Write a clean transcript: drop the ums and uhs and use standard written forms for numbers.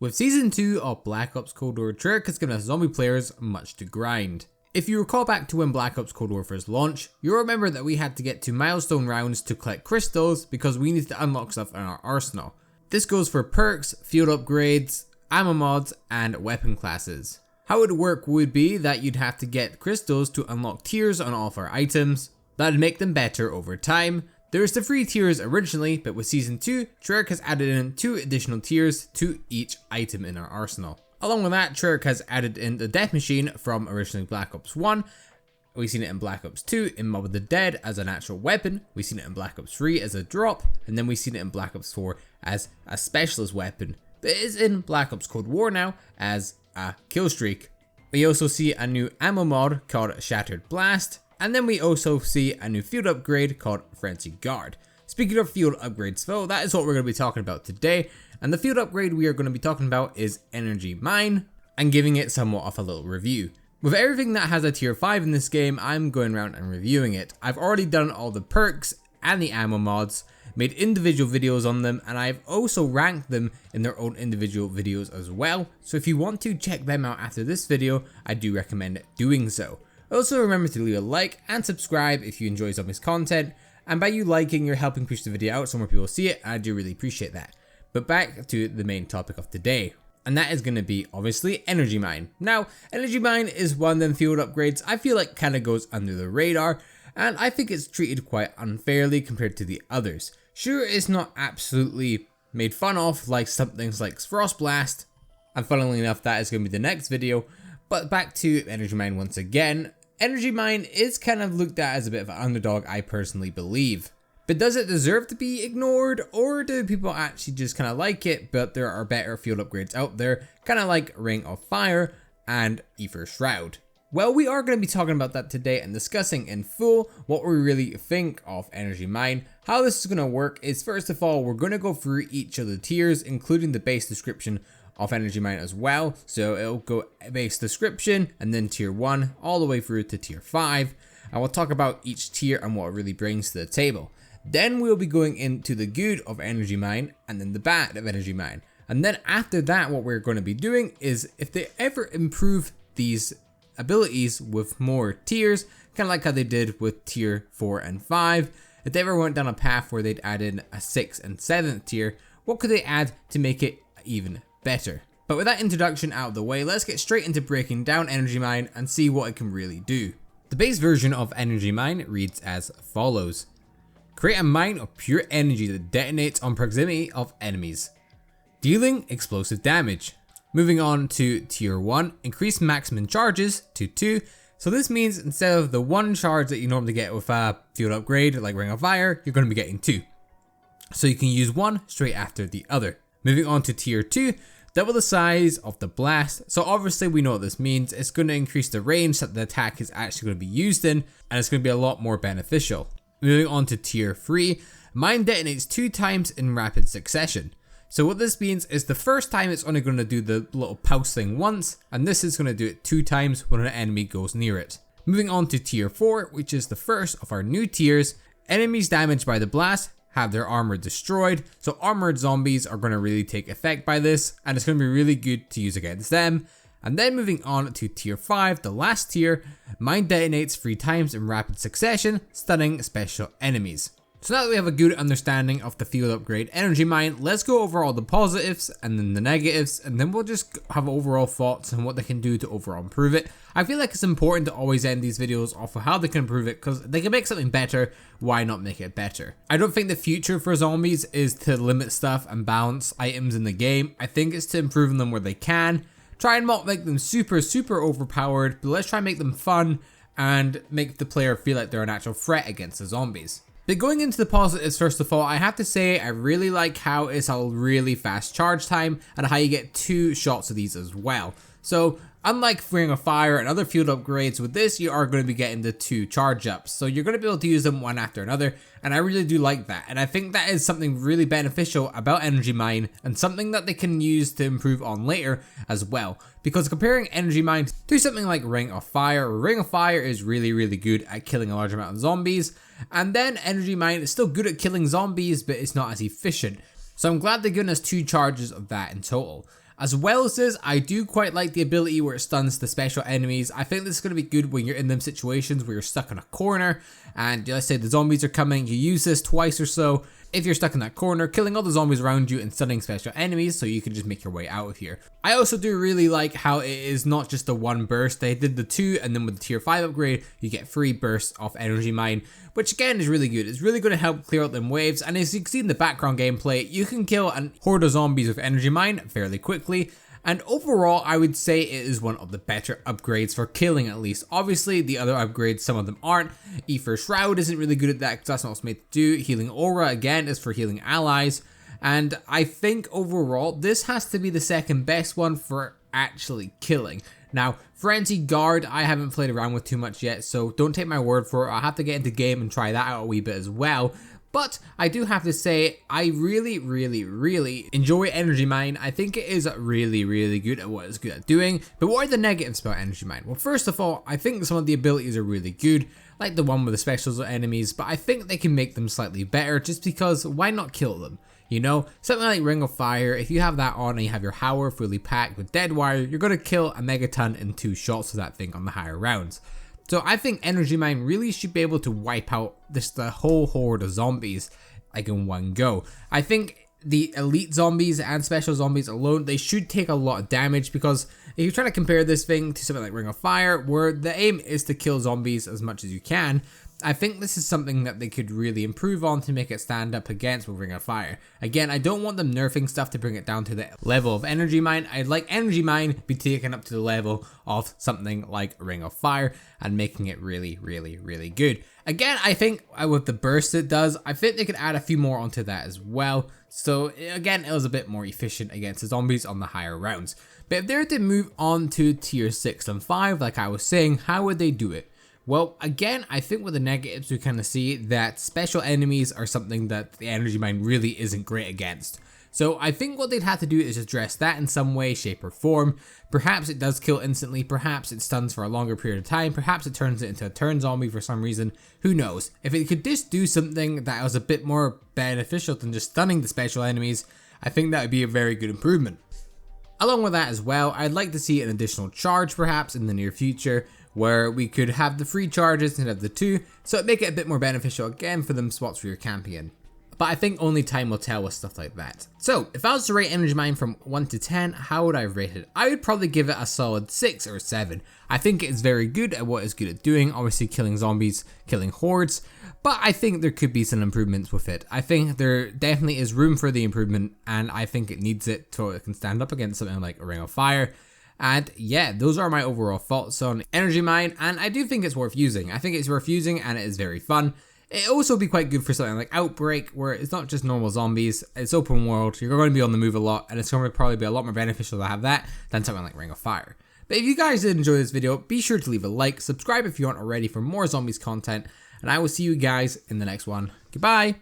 With Season 2 of Black Ops Cold War, Treyarch has given us zombie players much to grind. If you recall back to when Black Ops Cold War first launched, you'll remember that we had to get to milestone rounds to collect crystals because we needed to unlock stuff in our arsenal. This goes for perks, field upgrades, ammo mods, and weapon classes. How it would work would be that you'd have to get crystals to unlock tiers on all of our items. That'd make them better over time. There's the free tiers originally, but with Season 2, Treyarch has added in 2 additional tiers to each item in our arsenal. Along with that, Treyarch has added in the death machine from originally Black Ops 1. We've seen it in Black Ops 2 in Mob of the Dead as an actual weapon. We've seen it in Black Ops 3 as a drop, and then we've seen it in Black Ops 4 as a specialist weapon. But it is in Black Ops Cold War now as a kill streak. We also see a new ammo mod called Shattered Blast, and then we also see a new field upgrade called Frenzied Guard. Speaking of field upgrades though, that is what we're going to be talking about today, and the field upgrade we are going to be talking about is Energy Mine, and giving it somewhat of a little review. With everything that has a tier 5 in this game, I'm going around and reviewing it. I've already done all the perks and the ammo mods, made individual videos on them, and I've also ranked them in their own individual videos as well. So if you want to check them out after this video, I do recommend doing so. Also remember to leave a like and subscribe if you enjoy Zombies content, and by you liking, you're helping push the video out so more people see it, and I do really appreciate that. But back to the main topic of today, and that is going to be obviously Energy Mine. Now, Energy Mine is one of them field upgrades I feel like kind of goes under the radar, and I think it's treated quite unfairly compared to the others. Sure, it's not absolutely made fun of like some things like Frost Blast, and funnily enough that is going to be the next video, but back to Energy Mine once again. Energy Mine is kind of looked at as a bit of an underdog, I personally believe. But does it deserve to be ignored, or do people actually just kind of like it, but there are better field upgrades out there, kind of like Ring of Fire and Ether Shroud? Well, we are going to be talking about that today and discussing in full what we really think of Energy Mine. How this is going to work is, first of all, we're going to go through each of the tiers, including the base description of Energy Mine as well. So it'll go base description and then tier 1 all the way through to tier 5. And we'll talk about each tier and what it really brings to the table. Then we'll be going into the good of Energy Mine and then the bad of Energy Mine. And then after that, what we're going to be doing is if they ever improve these abilities with more tiers, kind of like how they did with tier 4 and 5, if they ever went down a path where they'd add in a 6th and 7th tier, what could they add to make it even better? But with that introduction out of the way, let's get straight into breaking down Energy Mine and see what it can really do. The base version of Energy Mine reads as follows. Create a mine of pure energy that detonates on proximity of enemies, dealing explosive damage. Moving on to tier 1, increase maximum charges to 2. So this means instead of the 1 charge that you normally get with a field upgrade like Ring of Fire, you're going to be getting 2. So you can use one straight after the other. Moving on to tier 2, double the size of the blast. So obviously we know what this means. It's going to increase the range that the attack is actually going to be used in, and it's going to be a lot more beneficial. Moving on to tier 3, mine detonates 2 times in rapid succession. So what this means is the first time it's only going to do the little pulse thing once, and this is going to do it 2 times when an enemy goes near it. Moving on to tier 4, which is the first of our new tiers, enemies damaged by the blast have their armor destroyed, so armored zombies are going to really take effect by this, and it's going to be really good to use against them. And then moving on to tier 5, the last tier, mine detonates 3 times in rapid succession, stunning special enemies. So now that we have a good understanding of the field upgrade Energy Mine, let's go over all the positives and then the negatives, and then we'll just have overall thoughts on what they can do to overall improve it. I feel like it's important to always end these videos off of how they can improve it, because they can make something better, why not make it better? I don't think the future for zombies is to limit stuff and balance items in the game. I think it's to improve them where they can. Try and not make them super overpowered, but let's try and make them fun and make the player feel like they're an actual threat against the zombies. But going into the positives, first of all, I have to say I really like how it's a really fast charge time and how you get 2 shots of these as well. So unlike Ring of Fire and other field upgrades, with this you are going to be getting the 2 charge ups. So you're going to be able to use them one after another, and I really do like that. And I think that is something really beneficial about Energy Mine, and something that they can use to improve on later as well. Because comparing Energy Mine to something like Ring of Fire is really good at killing a large amount of zombies, and then Energy Mine is still good at killing zombies, but it's not as efficient. So I'm glad they've given us 2 charges of that in total. As well as this, I do quite like the ability where it stuns the special enemies. I think this is going to be good when you're in them situations where you're stuck in a corner and let's say the zombies are coming, you use this twice or so. If you're stuck in that corner, killing all the zombies around you and stunning special enemies so you can just make your way out of here. I also do really like how it is not just the one burst. They did the 2 and then with the tier 5 upgrade, you get 3 bursts of energy mine, which again is really good. It's really going to help clear out them waves, and as you can see in the background gameplay, you can kill a horde of zombies with energy mine fairly quickly. And overall, I would say it is one of the better upgrades for killing at least. Obviously, the other upgrades, some of them aren't. Ether Shroud isn't really good at that because that's not what it's made to do. Healing Aura, again, is for healing allies. And I think overall, this has to be the second best one for actually killing. Now, Frenzy Guard, I haven't played around with too much yet, so don't take my word for it. I'll have to get into game and try that out a wee bit as well. But I do have to say, I really enjoy Energy Mine. I think it is really good at what it's good at doing. But what are the negatives about Energy Mine? Well, first of all, I think some of the abilities are really good, like the one with the specials enemies, but I think they can make them slightly better just because why not kill them? You know, something like Ring of Fire, if you have that on and you have your Howler fully packed with Dead Wire, you're going to kill a Megaton in 2 shots of that thing on the higher rounds. So I think Energy Mine really should be able to wipe out the whole horde of zombies like in one go. I think the elite zombies and special zombies alone, they should take a lot of damage, because if you try to compare this thing to something like Ring of Fire, where the aim is to kill zombies as much as you can, I think this is something that they could really improve on to make it stand up against with Ring of Fire. Again, I don't want them nerfing stuff to bring it down to the level of Energy Mine. I'd like Energy Mine be taken up to the level of something like Ring of Fire and making it really good. Again, I think with the burst it does, I think they could add a few more onto that as well. So again, it was a bit more efficient against the zombies on the higher rounds. But if they were to move on to tier 6 and 5, like I was saying, how would they do it? Well, again, I think with the negatives, we kind of see that special enemies are something that the Energy Mine really isn't great against. So I think what they'd have to do is address that in some way, shape or form. Perhaps it does kill instantly, perhaps it stuns for a longer period of time, perhaps it turns it into a turn zombie for some reason, who knows. If it could just do something that was a bit more beneficial than just stunning the special enemies, I think that would be a very good improvement. Along with that as well, I'd like to see an additional charge perhaps in the near future, where we could have the 3 charges instead of the 2, so it'd make it a bit more beneficial again for them spots for your champion. But I think only time will tell with stuff like that. So, if I was to rate Energy Mine from 1 to 10, how would I rate it? I would probably give it a solid 6 or 7. I think it's very good at what it's good at doing, obviously killing zombies, killing hordes, but I think there could be some improvements with it. I think there definitely is room for the improvement, and I think it needs it so it can stand up against something like a Ring of Fire. And yeah, those are my overall thoughts on Energy Mine, and I do think it's worth using. I think it's worth using and it is very fun. It'll also be quite good for something like Outbreak, where it's not just normal zombies, it's open world, you're going to be on the move a lot, and it's going to probably be a lot more beneficial to have that than something like Ring of Fire. But if you guys did enjoy this video, be sure to leave a like, subscribe if you aren't already for more zombies content, and I will see you guys in the next one. Goodbye!